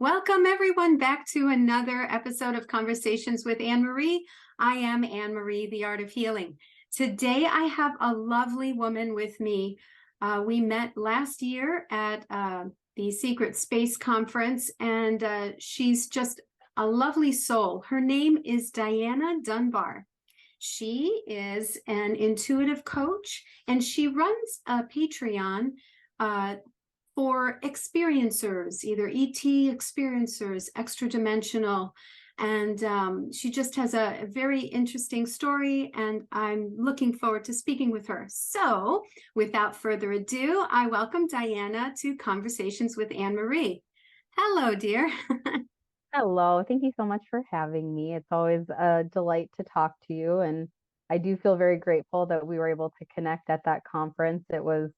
Welcome everyone back to another episode of Conversations with Anne-Marie. I am Anne-Marie, the Art of Healing. Today I have a lovely woman with me. We met last year at the Secret Space Conference, and she's just a lovely soul. Her name is Diana Dunbar. She is an intuitive coach, and she runs a Patreon for experiencers, either ET experiencers, extra dimensional. And she just has a very interesting story, and I'm looking forward to speaking with her. So without further ado, I welcome Diana to Conversations with Anne-Marie. Hello, dear. Hello, thank you so much for having me. It's always a delight to talk to you, and I do feel very grateful that we were able to connect at that conference. It was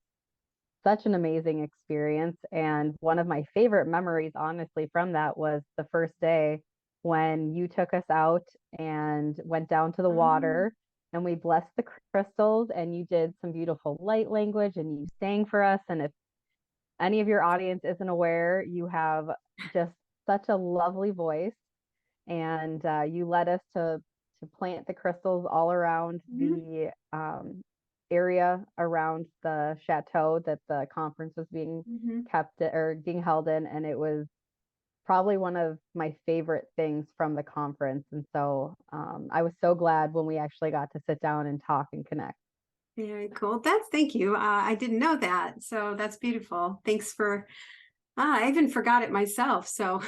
such an amazing experience, and one of my favorite memories, honestly, from that was the first day when you took us out and went down to the water, and we blessed the crystals, and you did some beautiful light language, and you sang for us. And if any of your audience isn't aware, you have just such a lovely voice, and you led us to plant the crystals all around the area around the chateau that the conference was being kept or being held in, and it was probably one of my favorite things from the conference. And so I was so glad when we actually got to sit down and talk and connect. Very cool. Thank you. I didn't know that. So that's beautiful. Thanks for, I even forgot it myself. So,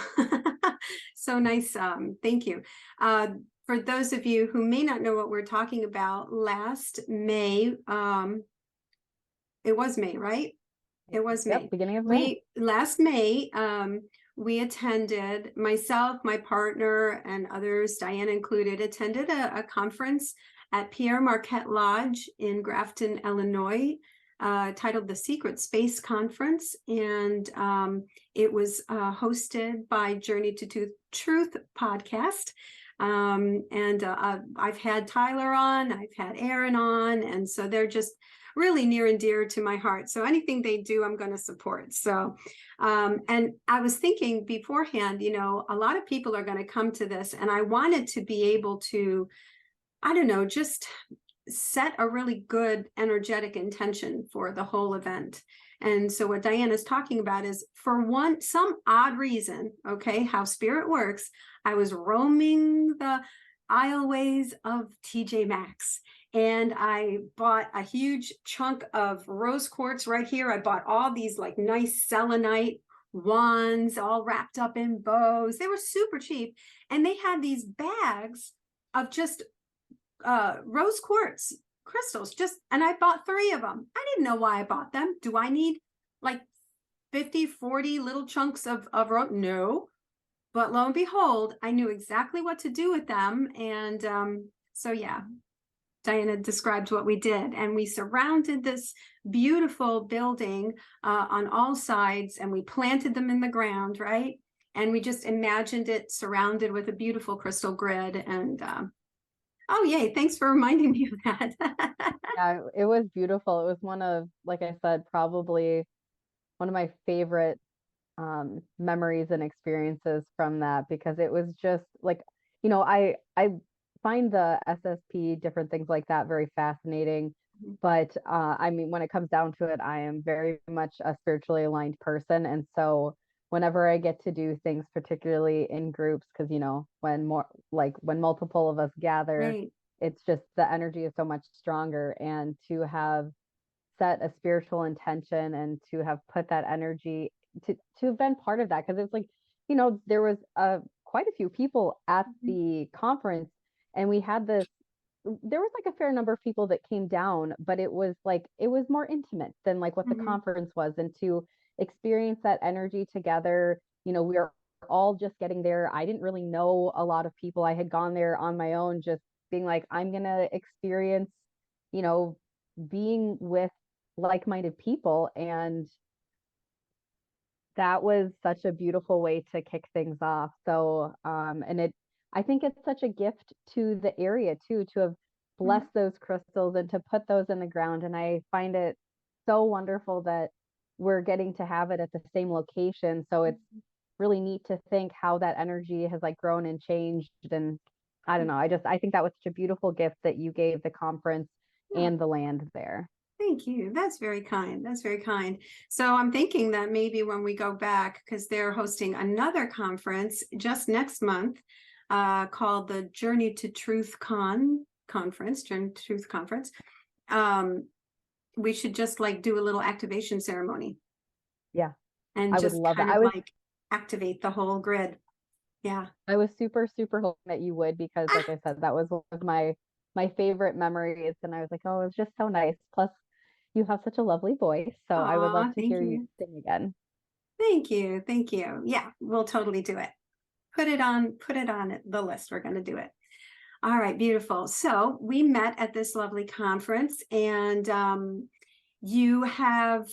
so nice. Thank you. For those of you who may not know what we're talking about, last May, it was May, right? It was May. Yep, beginning of May. Last May, we attended, myself, my partner, and others, Diana included, attended a conference at Pierre Marquette Lodge in Grafton, Illinois, titled the Secret Space Conference. And it was hosted by Journey to Truth podcast. I've had Tyler on, I've had Aaron on, and so they're just really near and dear to my heart. So anything they do, I'm going to support. So, and I was thinking beforehand, you know, a lot of people are going to come to this, and I wanted to be able to, I don't know, just set a really good energetic intention for the whole event. And so what Diana's talking about is, for some odd reason, okay, how spirit works, I was roaming the aisleways of TJ Maxx, and I bought a huge chunk of rose quartz right here. I bought all these like nice selenite wands all wrapped up in bows. They were super cheap. And they had these bags of just rose quartz crystals, and I bought 3 of them. I didn't know why I bought them. Do I need like 50, 40 little chunks of rose? No. But lo and behold, I knew exactly what to do with them. And so, yeah, Diana described what we did. And we surrounded this beautiful building on all sides, and we planted them in the ground, right? And we just imagined it surrounded with a beautiful crystal grid. And oh, yay, thanks for reminding me of that. Yeah, it was beautiful. It was one of, like I said, probably one of my favorite memories and experiences from that, because it was just like, you know, I find the SSP, different things like that, very fascinating. But I mean, when it comes down to it, I am very much a spiritually aligned person. And so whenever I get to do things, particularly in groups, because, you know, when multiple of us gather, Right. it's just the energy is so much stronger. And to have set a spiritual intention and to have put that energy to have been part of that, because it's like, you know, there was quite a few people at the conference, and we had this, there was like a fair number of people that came down, but it was more intimate than like what the conference was. And to experience that energy together, you know, we are all just getting there. I didn't really know a lot of people. I had gone there on my own, just being like, I'm gonna experience, you know, being with like-minded people. And that was such a beautiful way to kick things off. So I think it's such a gift to the area too, to have blessed those crystals and to put those in the ground. And I find it so wonderful that we're getting to have it at the same location. So it's really neat to think how that energy has like grown and changed. And I don't know, I think that was such a beautiful gift that you gave the conference Yeah. and the land there. Thank you. That's very kind. That's very kind. So I'm thinking that maybe when we go back, because they're hosting another conference just next month, called the Journey to Truth conference, Journey to Truth conference. Um, we should just like do a little activation ceremony Yeah, and I would just love that. kind of like activate the whole grid. Yeah. I was super, super hoping that you would because, like I said, that was one of my favorite memories, and I was like, oh, it was just so nice. Plus, you have such a lovely voice, so I would love Aw, to thank hear you you. sing again. Thank you. Thank you. Yeah, we'll totally do it. Put it on the list. We're going to do it. All right, beautiful. So we met at this lovely conference, and you have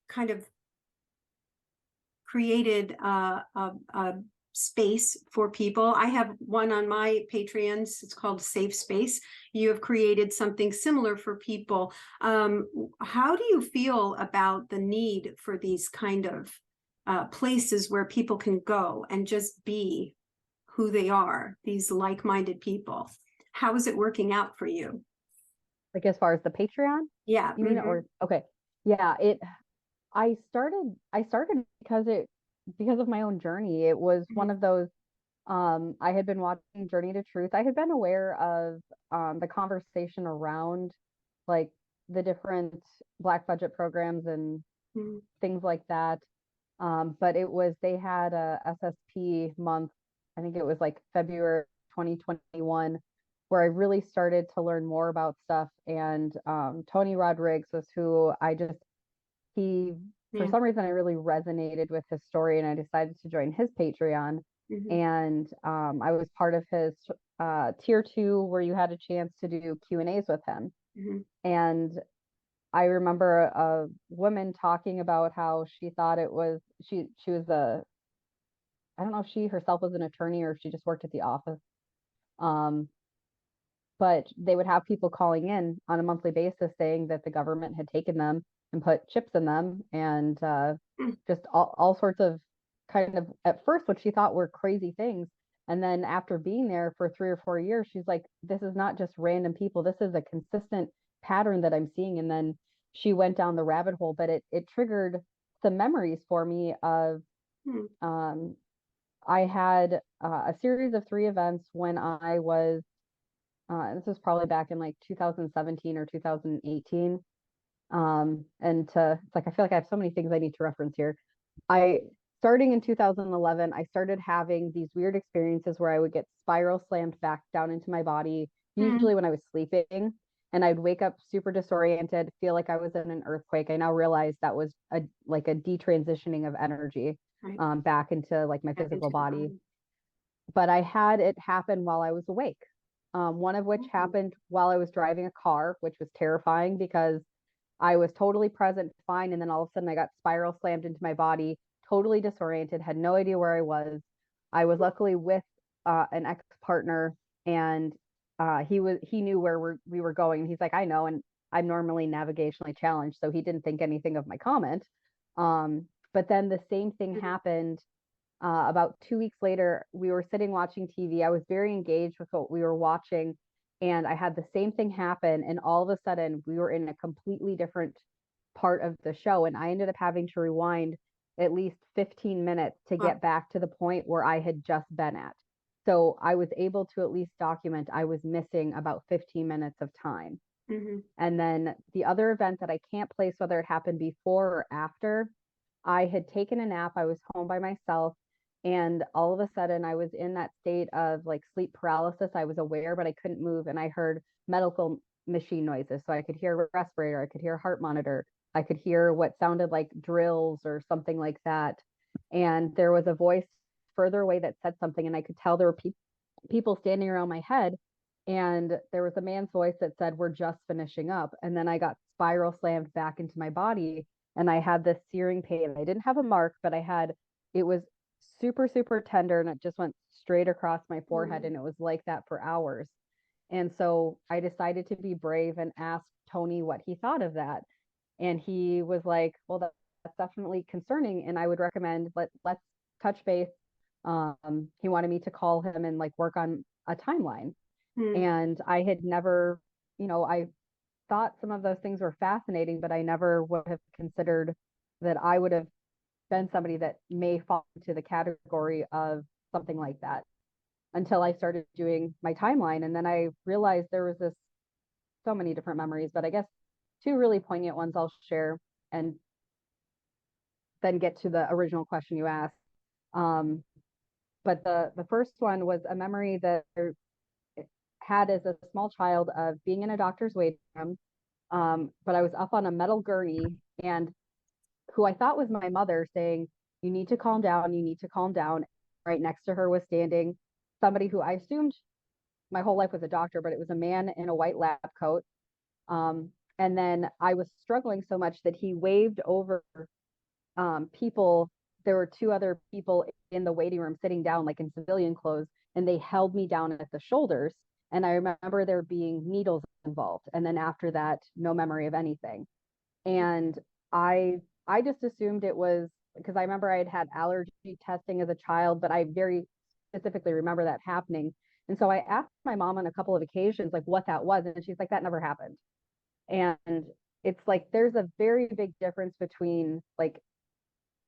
kind of created a space for people. I have one on my Patreons. It's called Safe Space. You have created something similar for people. How do you feel about the need for these kind of places where people can go and just be who they are, these like-minded people? How is it working out for you? Like as far as the Patreon, Yeah. you mean, or okay, yeah, I started because of my own journey. It was one Mhm. of those. I had been watching Journey to Truth. I had been aware of the conversation around like the different Black budget programs and Mhm. things like that. But it was they had a SSP month, I think it was like February 2021, where I really started to learn more about stuff. And Tony Rodriguez was who he, for Yeah. some reason, I really resonated with his story and I decided to join his Patreon. Mhm. And I was part of his tier two, where you had a chance to do Q&As with him. Mhm. And I remember a woman talking about how she thought it was she was a I don't know if she herself was an attorney or if she just worked at the office. Um, but they would have people calling in on a monthly basis saying that the government had taken them and put chips in them and Mhm. just all sorts of kind of at first what she thought were crazy things. And then after being there for 3 or 4 years, she's like, this is not just random people. This is a consistent pattern that I'm seeing. And then she went down the rabbit hole, but it triggered some memories for me of Mhm. um, I had a series of 3 events when I was this was probably back in like 2017 or 2018. And it's like I feel like I have so many things I need to reference here. I Starting in 2011, I started having these weird experiences where I would get spiral slammed back down into my body, Mhm. usually when I was sleeping, and I'd wake up super disoriented, feel like I was in an earthquake. I now realize that was a like a detransitioning of energy Right. back into like my Back physical into the body. body. But I had it happen while I was awake. One of which Mhm. happened while I was driving a car, which was terrifying because I was totally present, fine, and then all of a sudden I got spiral slammed into my body, totally disoriented, had no idea where I was. I was luckily with an ex-partner, and he knew where we were going. And he's like, I know, and I'm normally navigationally challenged, so he didn't think anything of my comment. But then the same thing Mhm. happened about 2 weeks later. We were sitting watching TV. I was very engaged with what we were watching, and I had the same thing happen. And all of a sudden, we were in a completely different part of the show. And I ended up having to rewind at least 15 minutes to Wow. get back to the point where I had just been at. So I was able to at least document I was missing about 15 minutes of time. Mhm. And then the other event that I can't place whether it happened before or after, I had taken a nap. I was home by myself. And all of a sudden, I was in that state of like sleep paralysis. I was aware, but I couldn't move. And I heard medical machine noises. So I could hear a respirator, I could hear a heart monitor, I could hear what sounded like drills or something like that. And there was a voice further away that said something. And I could tell there were people standing around my head. And there was a man's voice that said, we're just finishing up. And then I got spiral slammed back into my body and I had this searing pain. I didn't have a mark, but it was super, super tender and it just went straight across my forehead. Mhm. And it was like that for hours. And so I decided to be brave and ask Tony what he thought of that. And he was like, well, that's definitely concerning. And I would recommend let's touch base. He wanted me to call him and like work on a timeline. Mm, And I had never, I thought some of those things were fascinating, but I never would have considered that I would have been somebody that may fall into the category of something like that until I started doing my timeline. And then I realized there was so many different memories, but I guess two really poignant ones I'll share and then get to the original question you asked. Um, but the first one was a memory that I had as a small child of being in a doctor's waiting room. But I was up on a metal gurney, and who I thought was my mother saying, "You need to calm down, you need to calm down." Right next to her was standing somebody who I assumed my whole life was a doctor, but it was a man in a white lab coat. And then I was struggling so much that he waved over people. There were two other people in the waiting room sitting down, like in civilian clothes, and they held me down at the shoulders. And I remember there being needles involved. And then after that, no memory of anything. And I I just assumed it was because I remember I had had allergy testing as a child, but I very specifically remember that happening. And so I asked my mom on a couple of occasions like what that was, and she's like, that never happened. And it's like there's a very big difference between, like,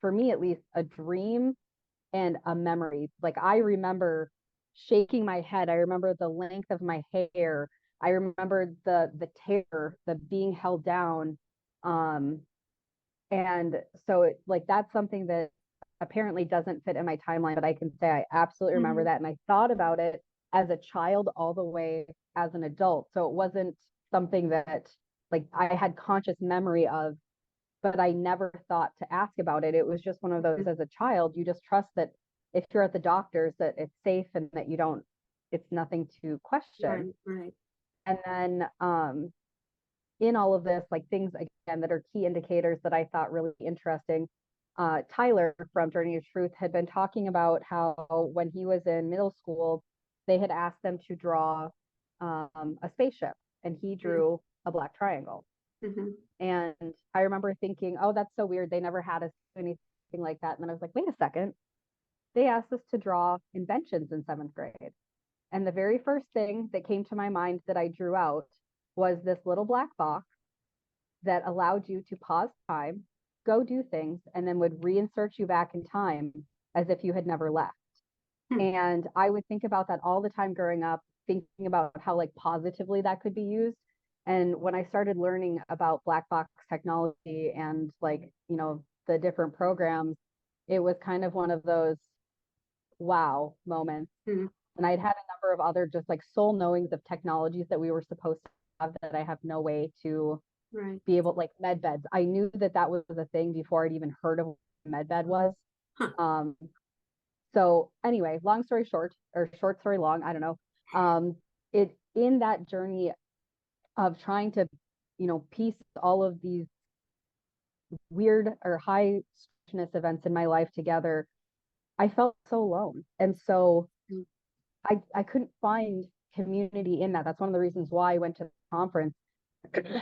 for me at least, a dream and a memory. Like I remember shaking my head. I remember the length of my hair. I remember the terror, the being held down. Um, and so like that's something that apparently doesn't fit in my timeline, but I can say I absolutely remember mhm, that. And I thought about it as a child all the way as an adult. So it wasn't something that like I had conscious memory of, but I never thought to ask about it. It was just one of those, mhm. as a child, you just trust that if you're at the doctor's that it's safe and that you don't, it's nothing to question. Right, right. And then in all of this, like things again that are key indicators that I thought really interesting. Tyler from Journey of Truth had been talking about how when he was in middle school, they had asked them to draw a spaceship, and he Mm, drew a black triangle. mhm, And I remember thinking, oh, that's so weird. They never had us do anything like that. And then I was like, wait a second. They asked us to draw inventions in seventh grade. And the very first thing that came to my mind that I drew out was this little black box that allowed you to pause time, go do things, and then would reinsert you back in time as if you had never left. hmm, And I would think about that all the time growing up, thinking about how like positively that could be used. And when I started learning about black box technology and like, the different programs, it was kind of one of those wow moments. mhm. And I'd had a number of other just like soul knowings of technologies that we were supposed to have that I have no way to Right. be able, like med beds. I knew that that was a thing before I'd even heard of what a med bed was. Huh. Um, so anyway, long story short, or short story long, I don't know. It in that journey of trying to, piece all of these weird or high stress events in my life together, I felt so alone. And so Mm, I couldn't find community in that. That's one of the reasons why I went to the conference.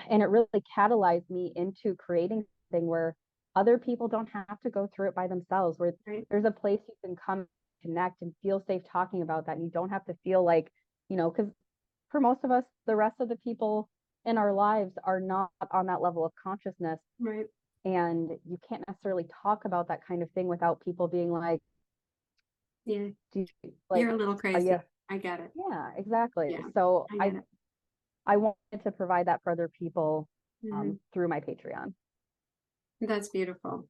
And it really catalyzed me into creating something where other people don't have to go through it by themselves, where right. there's a place you can come connect and feel safe talking about that. And you don't have to feel like, because for most of us, the rest of the people in our lives are not on that level of consciousness. Right. And you can't necessarily talk about that kind of thing without people being like, Yeah. do you, You're like, a little are you? crazy. I get it. Yeah, exactly. Yeah. So I I get it. I wanted to provide that for other people Mhm. through my Patreon. That's beautiful.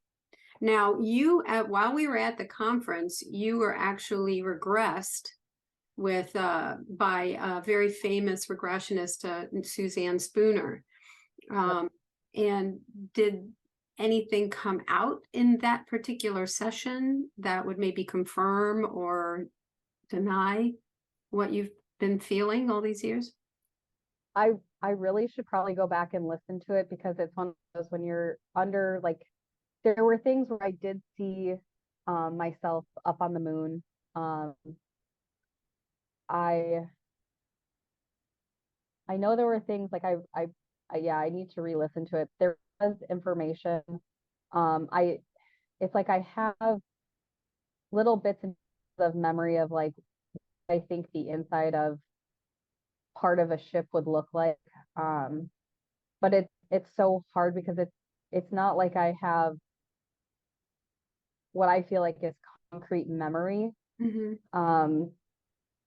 Now, you while we were at the conference, you were actually regressed with by a very famous regressionist, Suzanne Spooner. Yep. Um, and did anything come out in that particular session that would maybe confirm or deny what you've been feeling all these years? I I really should probably go back and listen to it because it's one of those when you're under, like, there were things where I did see myself up on the moon. Um, I I know there were things like I yeah, I need to re-listen to it. There was information I it's like I have little bits and pieces of memory of like I think the inside of part of a ship would look like. Um, but it's so hard because it's not like I have what I feel like is concrete memory. Hmm. Um,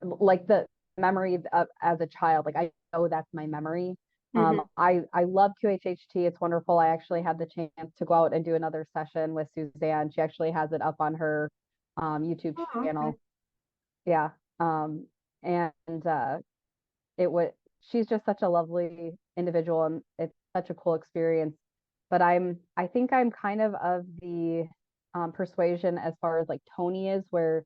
like the memory of as a child, like I know that's my memory. Hmm. I love QHHT. It's wonderful. I actually had the chance to go out and do another session with Suzanne. She actually has it up on her YouTube Oh, okay. channel. Yeah. Um, and it was she's just such a lovely individual and it's such a cool experience. But I think I'm kind of the persuasion as far as like Tony is, where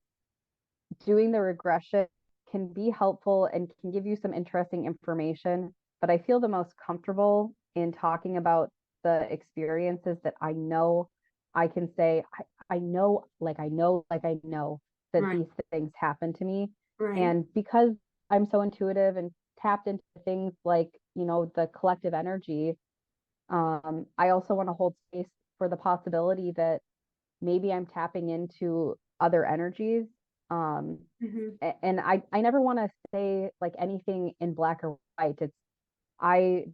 doing the regression can be helpful and can give you some interesting information. But I feel the most comfortable in talking about the experiences that I know I can say, I know, I know that Right, these things happen to me. right. And because I'm so intuitive and tapped into things like, the collective energy, I also want to hold space for the possibility that maybe I'm tapping into other energies. Um, Hmm. and I never want to say like anything in black or white.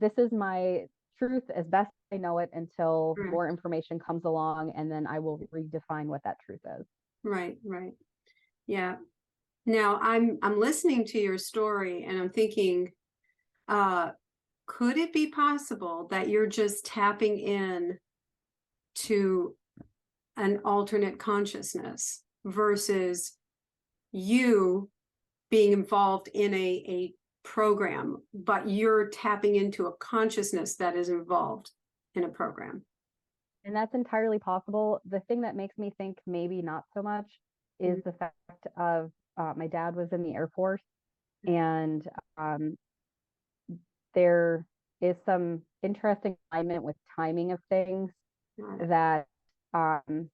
This is my truth as best I know it until Right, more information comes along, and then I will redefine what that truth is. right, right. Yeah. Now I'm listening to your story and I'm thinking, uh, could it be possible that you're just tapping in to an alternate consciousness versus you being involved in a program, but you're tapping into a consciousness that is involved in a program? And that's entirely possible. The thing that makes me think maybe not so much is Mhm. the fact of my dad was in the Air Force, and um, there is some interesting alignment with timing of things Got it. that um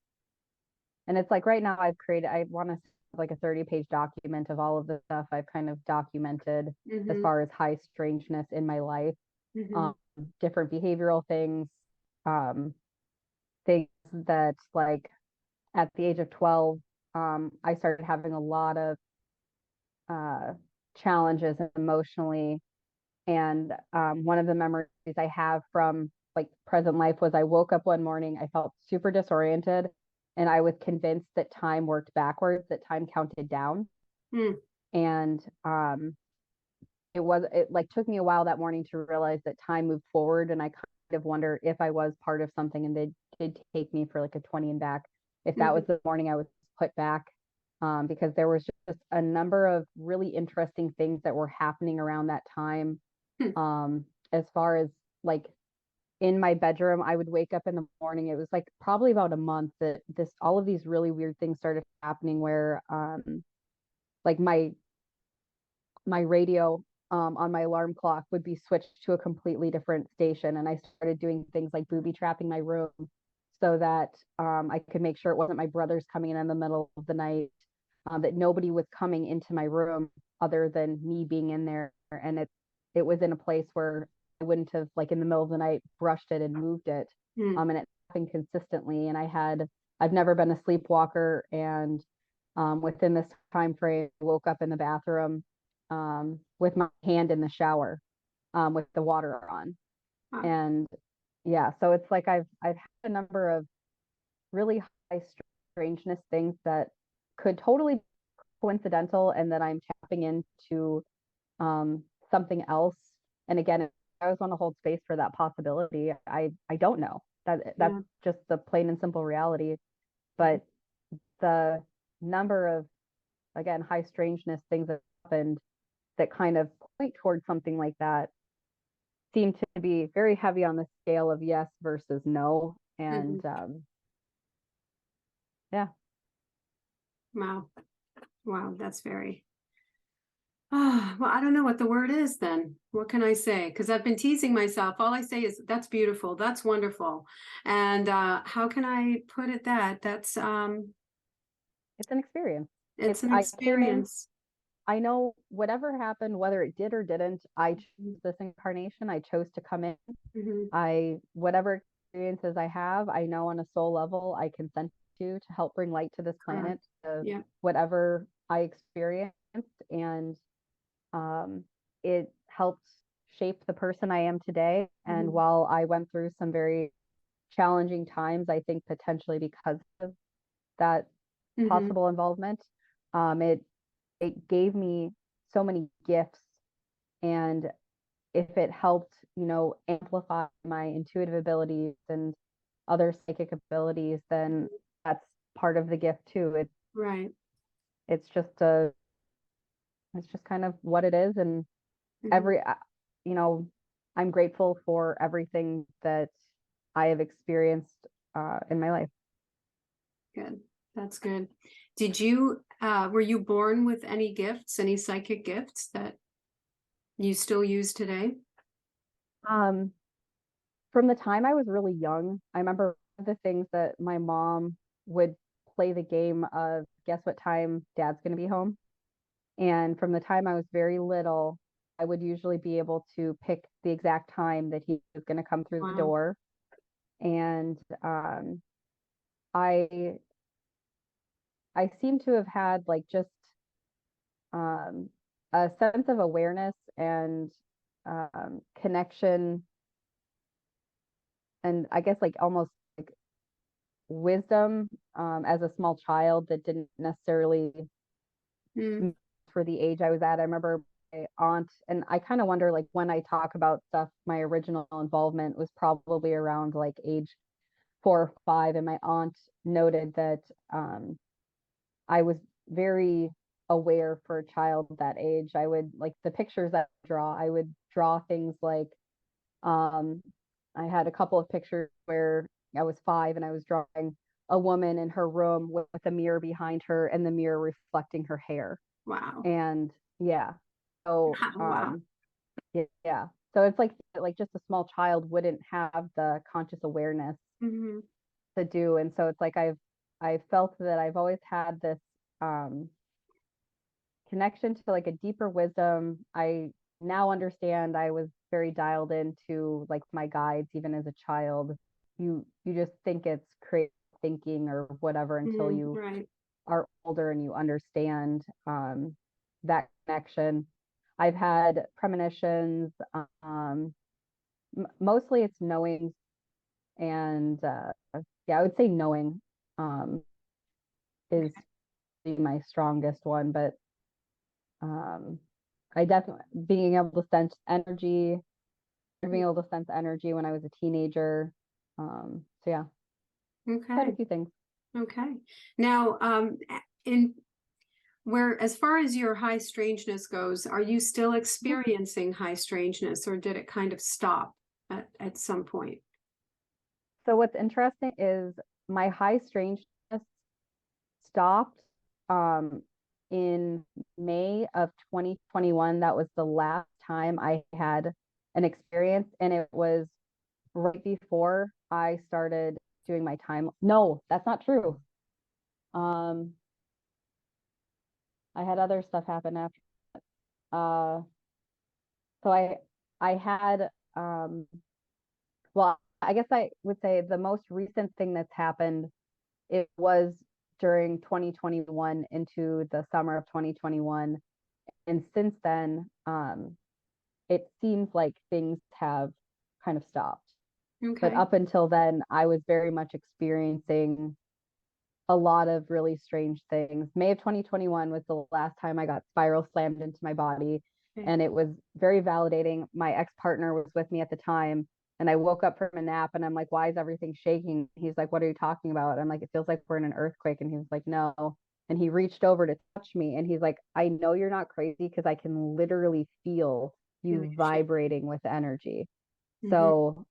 and it's like right now I want to like a 30-page document of all of the stuff I've kind of documented as Hmm. far as high strangeness in my life, Hmm. um different behavioral things, um things that like at the age of 12 I started having a lot of uh challenges emotionally. And one of the memories I have from like present life was I woke up one morning, I felt super disoriented, and I was convinced that time worked backwards, that time counted down. Mm. And it like took me a while that morning to realize that time moved forward. And I kind of wonder if I was part of something and they did take me for like a 20 and back, if that was Hmm. the morning I was put back. Because there was just a number of really interesting things that were happening around that time, Hmm. as far as like in my bedroom, I would wake up in the morning. It was like probably about a month that this all of these really weird things started happening where like my radio on my alarm clock would be switched to a completely different station. And I started doing things like booby trapping my room so that I could make sure it wasn't my brothers coming in the middle of the night, that nobody was coming into my room other than me being in there. And it was in a place where I wouldn't have like in the middle of the night brushed it and moved it. Mm. And it happened consistently. And I've never been a sleepwalker. And within this time frame, I woke up in the bathroom with my hand in the shower with the water on. Wow. And yeah, so it's like I've had a number of really high strangeness things that could totally be coincidental, and that I'm tapping into something else. And again, if I always want to hold space for that possibility. I don't know. That's Yeah. just the plain and simple reality. Mhm. But the number of, again, high strangeness things that happened that kind of point towards something like that seem to be very heavy on the scale of yes versus no. Mhm. And yeah. Wow. Wow. That's very. Oh, well, I don't know what the word is then. What can I say? Because I've been teasing myself. All I say is that's beautiful. That's wonderful. And how can I put it that? It's an experience. It's an I came in, experience. I know whatever happened, whether it did or didn't, I chose Mhm. this incarnation. I chose to come in. Mhm. Whatever experiences I have, I know on a soul level I can send to help bring light to this planet, Correct. to Yeah. whatever I experienced. And um, it helped shape the person I am today. And Hmm. while I went through some very challenging times, I think potentially because of that Hmm. possible involvement, it gave me so many gifts. And if it helped, amplify my intuitive abilities and other psychic abilities, then that's part of the gift too. Right. It's just a it's just kind of what it is. And Hmm. every you know I'm grateful for everything that I have experienced in my life. Good. That's good. Did you, were you born with any gifts, any psychic gifts that you still use today? um from the time I was really young, I remember the things that my mom would play the game of guess what time dad's going to be home. And from the time I was very little, I would usually be able to pick the exact time that he was going to come through the Wow. door. And I I seem to have had like just um, a sense of awareness and connection, and I guess like almost like wisdom as a small child that didn't necessarily Mm. for the age I was at. I remember my aunt, and I kind of wonder like when I talk about stuff, my original involvement was probably around like age 4 or 5, and my aunt noted that I was very aware for a child that age. I would like the pictures that I would draw things like um, I had a couple of pictures where I was 5 and I was drawing a woman in her room with a mirror behind her and the mirror reflecting her hair. Wow. And yeah, so Wow. yeah, so it's like just a small child wouldn't have the conscious awareness Hmm. to do. And so it's like I felt that I've always had this um connection to like a deeper wisdom. I now understand I was very dialed into like my guides even as a child. You just think it's creative thinking or whatever until Hmm. you Right. are older and you understand that connection. I've had premonitions. Mostly it's knowing, and yeah, I would say knowing um, is Okay. my strongest one. But um, I definitely being able to sense energy, being able to sense energy when I was a teenager. So yeah, quite a Okay. few things. Okay. Now, in where, as far as your high strangeness goes, are you still Mhm. experiencing high strangeness, or did it kind of stop at some point? So what's interesting is my high strangeness stopped um, in May of 2021. That was the last time I had an experience, and it was right before I started doing my time. No, that's not true. Um, I had other stuff happen after. Uh, so I had well, I guess I would say the most recent thing that's happened, it was during 2021 into the summer of 2021. And since then, it seems like things have kind of stopped. But Okay. up until then, I was very much experiencing a lot of really strange things. May of 2021 was the last time I got spiral slammed into my body. Okay. And it was very validating. My ex partner was with me at the time. And I woke up from a nap and I'm like, why is everything shaking? He's like, what are you talking about? I'm like, it feels like we're in an earthquake. And he was like, no. And he reached over to touch me. And he's like, I know you're not crazy because I can literally feel Feel you your shit. vibrating with energy. Hmm. So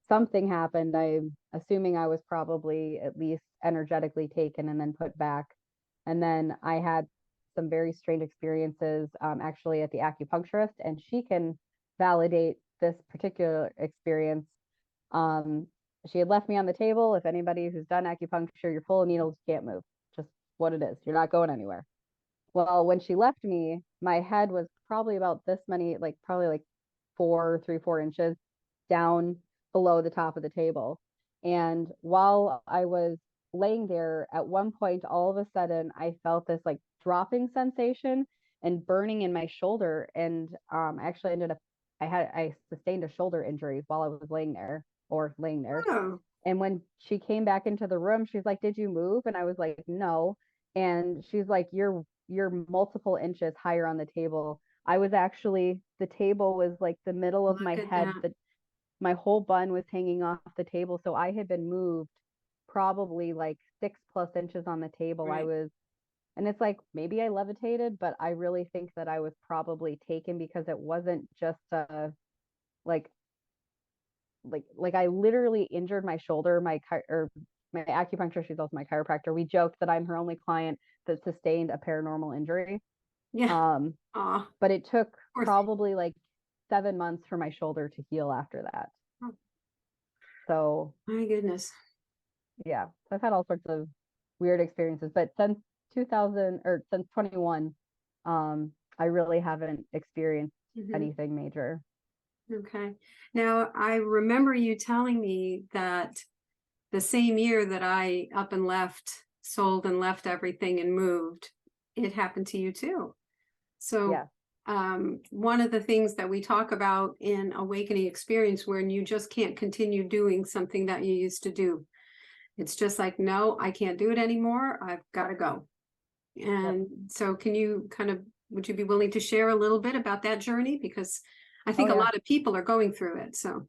something happened. I'm assuming I was probably at least energetically taken and then put back. And then I had some very strange experiences actually at the acupuncturist, and she can validate this particular experience. Um, she had left me on the table. If anybody who's done acupuncture, you're full of needles, you can't move. Just what it is. You're not going anywhere. Well, when she left me, my head was probably about this many, like probably like 4 3 4 inches down below the top of the table. And while I was laying there, at one point, all of a sudden, I felt this like dropping sensation and burning in my shoulder. And actually ended up, I sustained a shoulder injury while I was laying there. Oh, And when she came back into the room, she's like, "Did you move?" And I was like, "No." And she's like, "You're multiple inches higher on the table." I was actually, the table was like the middle of my look at head. that. My whole bun was hanging off the table. So I had been moved probably like 6+ inches on the table. Right. And it's like maybe I levitated, but I really think that I was probably taken, because it wasn't just like like I literally injured my shoulder. My acupuncturist, she's also my chiropractor. We joked that I'm her only client that sustained a paranormal injury. Yeah. Um, Oh, but it took poor thing. probably like 7 months for my shoulder to heal after that. Oh, So my goodness. yeah, so I've had all sorts of weird experiences, but since 2000, or since 21, I really haven't experienced Hmm. anything major. Okay. Now, I remember you telling me that the same year that I up and left, sold and left everything and moved, it happened to you too. So, Yeah. one of the things that we talk about in awakening experience, when you just can't continue doing something that you used to do, it's just like, no, I can't do it anymore. I've got to go. Yep. And so, can you kind of, would you be willing to share a little bit about that journey? Because I Oh think a yeah. lot of people are going through it. So,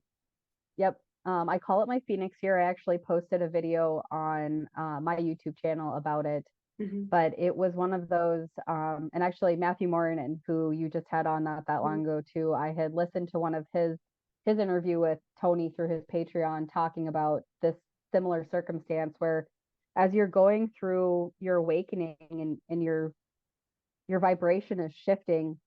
Yep. I call it my Phoenix year. I actually posted a video on my YouTube channel about it, mhm, but it was one of those, and actually Matthew Morin, who you just had on not that mhm, long ago too, I had listened to one of his interview with Tony through his Patreon, talking about this similar circumstance where, as you're going through your awakening, and your vibration is shifting,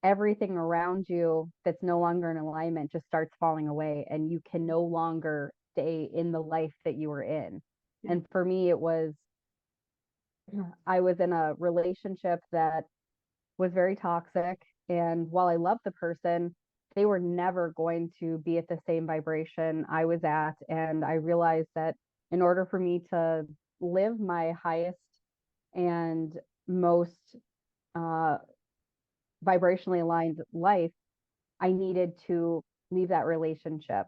everything around you that's no longer in alignment just starts falling away, and you can no longer stay in the life that you were in. yeah, And for me, it was, I was in a relationship that was very toxic. And while I loved the person, they were never going to be at the same vibration I was at. And I realized that in order for me to live my highest and most uh, vibrationally aligned life, I needed to leave that relationship.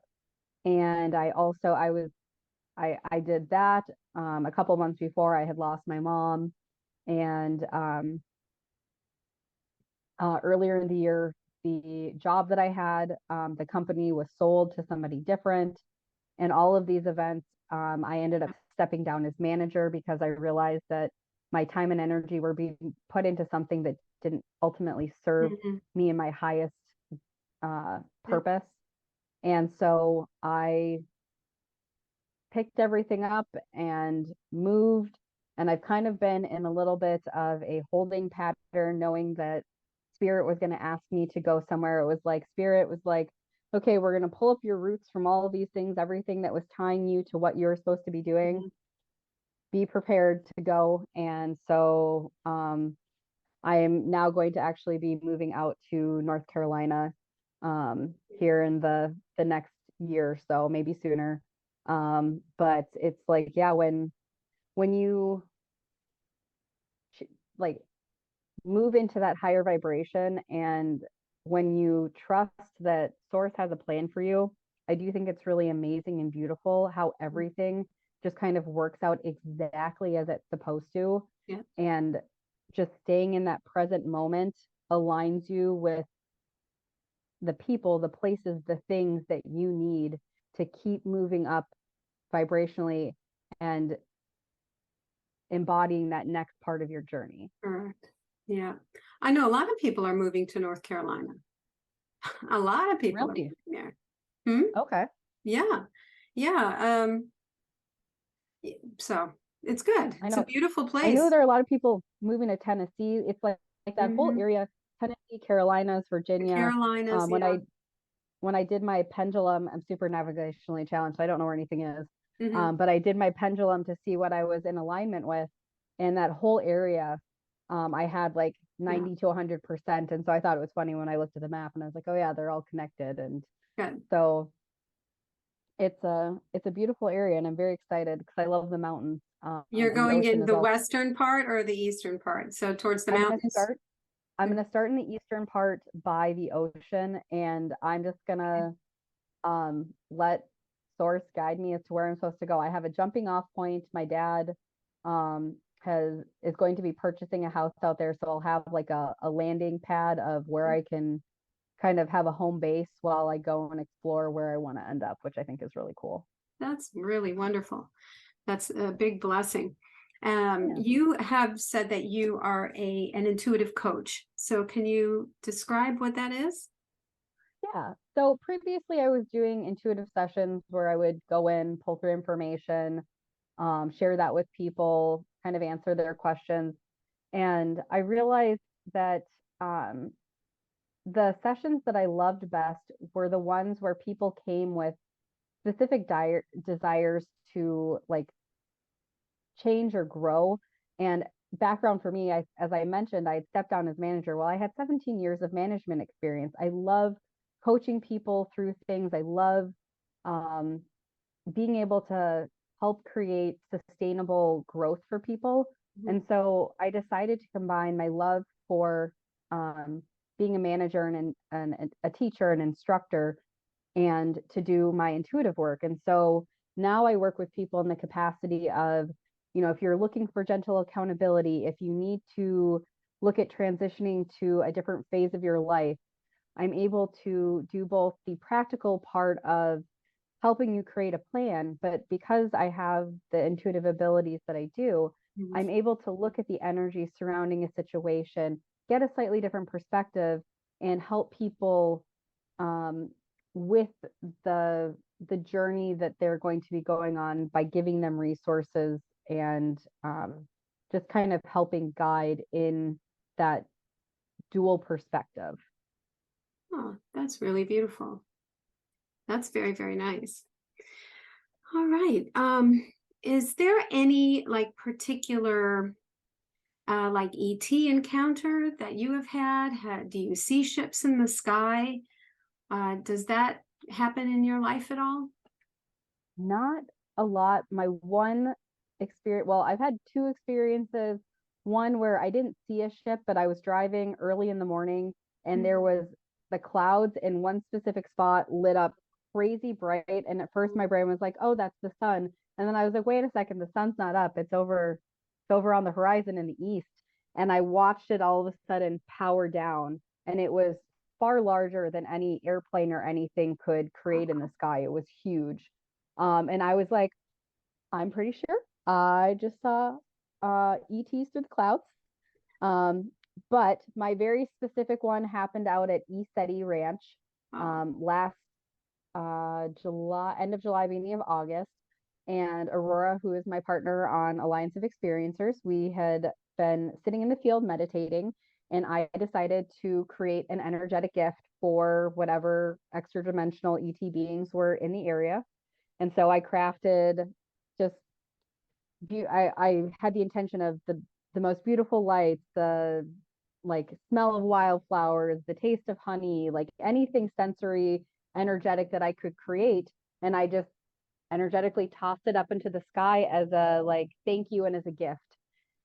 And I did that. A couple months before, I had lost my mom. And earlier in the year, the job that I had, the company was sold to somebody different. And all of these events, I ended up stepping down as manager, because I realized that my time and energy were being put into something that didn't ultimately serve mhm, me in my highest yeah, purpose. And so I picked everything up and moved. And I've kind of been in a little bit of a holding pattern, knowing that Spirit was going to ask me to go somewhere. It was like, Spirit was like, okay, we're going to pull up your roots from all of these things, everything that was tying you to what you're supposed to be doing. mhm, Be prepared to go. And so I am now going to actually be moving out to North Carolina, here in the next year or so, maybe sooner. But it's like, yeah, when you like move into that higher vibration, and when you trust that source has a plan for you, I do think it's really amazing and beautiful how everything just kind of works out exactly as it's supposed to. yeah, And just staying in that present moment aligns you with the people, the places, the things that you need to keep moving up vibrationally and embodying that next part of your journey. correct. Yeah. I know a lot of people are moving to North Carolina. A lot of people are Really? moving there. Hmm? Okay. Yeah. Yeah. So it's good. I It's a know. beautiful I know place. there are a lot of people moving to Tennessee. It's like that whole Hmm. area, Tennessee, Carolinas, The Virginia. Carolinas, When yeah. I did my pendulum, I'm super navigationally challenged, so I don't know where anything is. Hmm. But I did my pendulum to see what I was in alignment with, and that whole area, I had like Yeah. 90 to 100%. And so I thought it was funny when I looked at the map, and I was like, oh yeah, they're all connected. And Good. so It's a beautiful area, and I'm very excited because I love the mountains. You're And the going ocean in is the also. western part or the eastern part? So towards the I'm gonna mountains? start. I'm gonna start in the eastern part by the ocean, and I'm just gonna let source guide me as to where I'm supposed to go. I have a jumping off point. My dad has is going to be purchasing a house out there, so I'll have like a landing pad of where I can kind of have a home base while I go and explore where I want to end up, which I think is really cool. That's really wonderful. That's a big blessing. Yeah. You have said that you are an intuitive coach. So can you describe what that is? Yeah. So previously I was doing intuitive sessions where I would go in, pull through information, share that with people, kind of answer their questions. And I realized that um, the sessions that I loved best were the ones where people came with specific desires to like change or grow. And background for me, as I mentioned, I had stepped down as manager. Well, I had 17 years of management experience. I love coaching people through things. I love um, being able to help create sustainable growth for people. Mhm. And so I decided to combine my love for um, being a manager and a teacher, an instructor, and to do my intuitive work. And so now I work with people in the capacity of, if you're looking for gentle accountability, if you need to look at transitioning to a different phase of your life, I'm able to do both the practical part of helping you create a plan, but because I have the intuitive abilities that I do, Mhm. I'm able to look at the energy surrounding a situation, get a slightly different perspective, and help people um, with the the journey that they're going to be going on by giving them resources and just kind of helping guide in that dual perspective. Oh, that's really beautiful. That's very, very nice. All right. Is there any like particular like ET encounter that you have had? Do you see ships in the sky? Does that happen in your life at all? Not a lot. My one experience, well, I've had two experiences. One where I didn't see a ship, but I was driving early in the morning and there was the clouds in one specific spot lit up crazy bright. And at first my brain was like, oh, that's the sun. And then I was like, wait a second, the sun's not up. It's over on the horizon in the east. And I watched it all of a sudden power down. And it was far larger than any airplane or anything could create in the sky. It was huge. And I was like, I'm pretty sure I just saw ETs through the clouds. Um, but my very specific one happened out at ESETI Ranch Oh, last July, end of July, beginning of August. And Aurora, who is my partner on Alliance of Experiencers, we had been sitting in the field meditating, and I decided to create an energetic gift for whatever extra dimensional ET beings were in the area. And so I crafted just I had the intention of the most beautiful lights, the like smell of wildflowers, the taste of honey, like anything sensory, energetic that I could create. And I just energetically tossed it up into the sky as a like thank you and as a gift.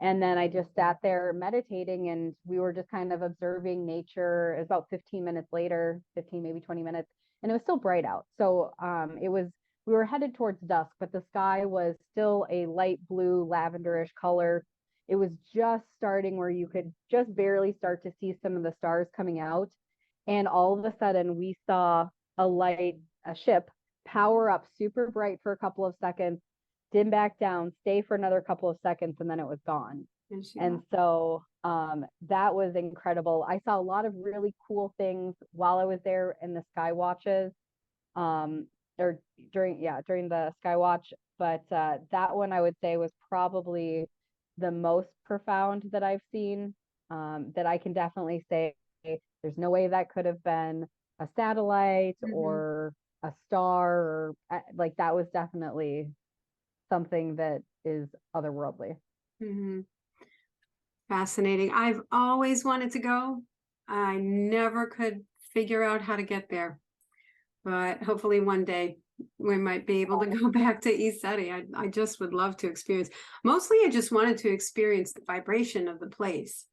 And then I just sat there meditating and we were just kind of observing nature. It was about 15 minutes later, 15, maybe 20 minutes, and it was still bright out. So we were headed towards dusk, but the sky was still a light blue, lavenderish color. It was just starting where you could just barely start to see some of the stars coming out. And all of a sudden we saw a ship power up super bright for a couple of seconds, dim back down, stay for another couple of seconds, and then it was gone. and she And left. so that was incredible. I saw a lot of really cool things while I was there in the sky watches, um, or during the sky watch. But that one I would say was probably the most profound that I've seen. That I can definitely say there's no way that could have been a satellite Mhm, or a star or like that was definitely something that is otherworldly. mhm. Fascinating. I've always wanted to go. I never could figure out how to get there, but hopefully one day. we might be able to go back to ESETI. I just would love to experience. Mostly, I just wanted to experience the vibration of the place.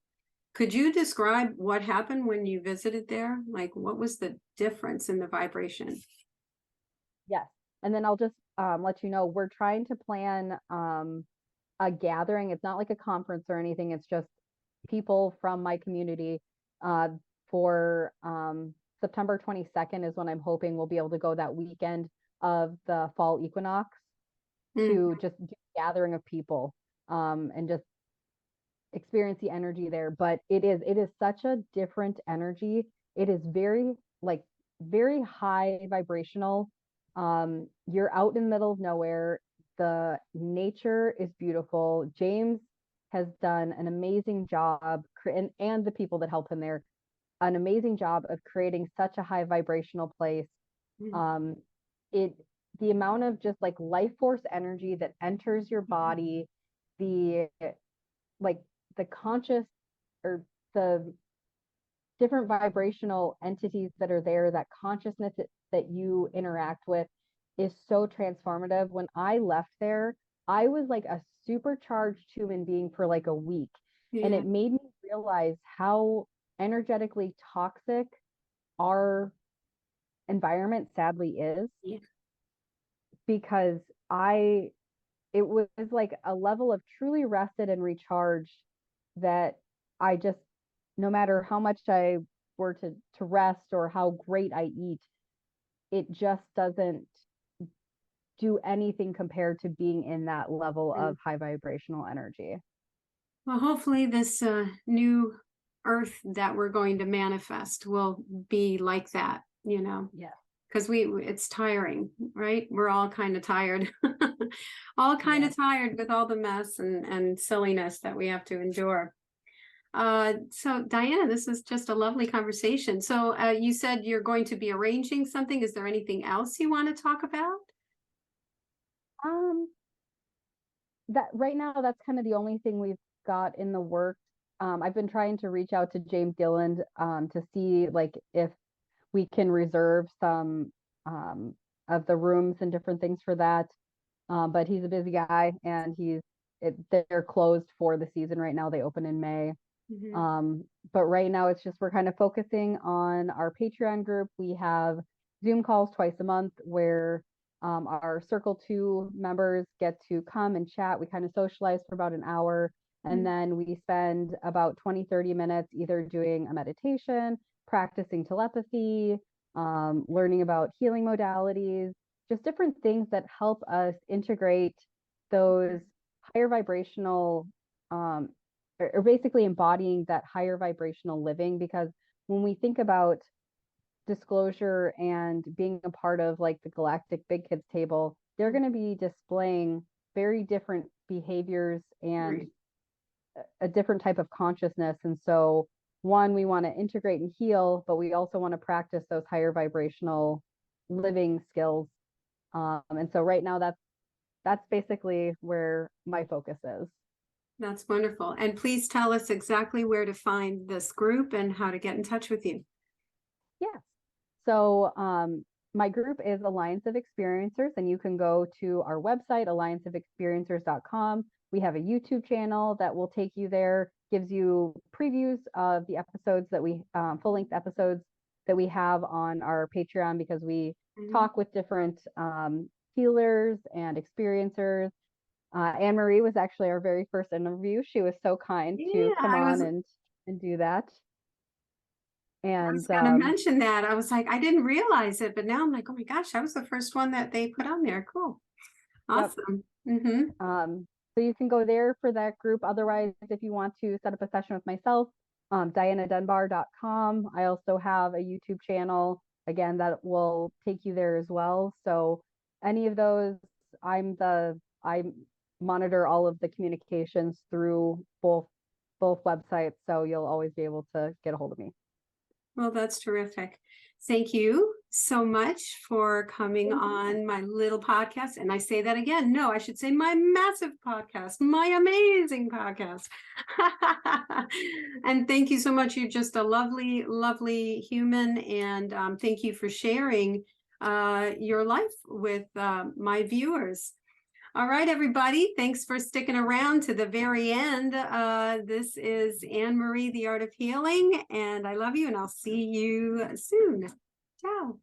Could you describe what happened when you visited there? Like, what was the difference in the vibration? Yes. And then I'll just let you know, we're trying to plan a gathering. It's not like a conference or anything. It's just people from my community uh, for September 22nd is when I'm hoping we'll be able to go that weekend of the fall equinox to just do a gathering of people and just experience the energy there. But it is such a different energy. It is very like very high vibrational. You're out in the middle of nowhere. The nature is beautiful. James has done an amazing job, and the people that help him there, an amazing job of creating such a high vibrational place. Um, it the amount of just like life force energy that enters your body, the like the conscious or the different vibrational entities that are there, that consciousness that you interact with is so transformative. When I left there, I was like a supercharged human being for like a week. And Yeah. it made me realize how energetically toxic our environment sadly is, Yeah. because it was like a level of truly rested and recharged that I just, no matter how much I were to rest or how great I eat, it just doesn't do anything compared to being in that level of high vibrational energy. Well, hopefully this new earth that we're going to manifest will be like that, Yeah. because it's tiring, right? We're all kind of tired, all kind Yeah. of tired with all the mess and silliness that we have to endure. So Diana, this is just a lovely conversation. So you said you're going to be arranging something. Is there anything else you want to talk about? Um, that right now, that's kind of the only thing we've got in the works. I've been trying to reach out to James Gilland to see like if we can reserve some of the rooms and different things for that. But he's a busy guy, and they're closed for the season right now. They open in May. Mhm. But right now it's just we're kind of focusing on our Patreon group. We have Zoom calls twice a month where our Circle 2 members get to come and chat. We kind of socialize for about an hour, and then we spend about 20-30 minutes either doing a meditation, practicing telepathy, learning about healing modalities, just different things that help us integrate those higher vibrational or basically embodying that higher vibrational living. Because when we think about disclosure and being a part of like the galactic big kids table, they're going to be displaying very different behaviors and Right. a different type of consciousness. And so one, we want to integrate and heal, but we also want to practice those higher vibrational living skills. And so right now that's basically where my focus is. That's wonderful. And please tell us exactly where to find this group and how to get in touch with you. Yes. So my group is Alliance of Experiencers, and you can go to our website, allianceofexperiencers.com. We have a YouTube channel that will take you there, gives you previews of the episodes that we, full-length episodes that we have on our Patreon, because we talk with different healers and experiencers. Anne Marie was actually our very first interview. She was so kind to Yeah, come I on was and do that. I was And going to mention that. I was like, I didn't realize it, but now I'm like, oh my gosh, I was the first one that they put on there. Cool. yep. Awesome. So you can go there for that group. Otherwise, if you want to set up a session with myself, dianadunbar.com. I also have a YouTube channel, again, that will take you there as well. So any of those, I monitor all of the communications through both websites, so you'll always be able to get a hold of me. Well, that's terrific. Thank you so much for coming Thank you. on my little podcast. And I say that again. No, I should say my massive podcast, my amazing podcast. And thank you so much. You're just a lovely, lovely human. And thank you for sharing your life with my viewers. All right, everybody. Thanks for sticking around to the very end. This is Anne Marie, The Art of Healing, and I love you, and I'll see you soon. Ciao.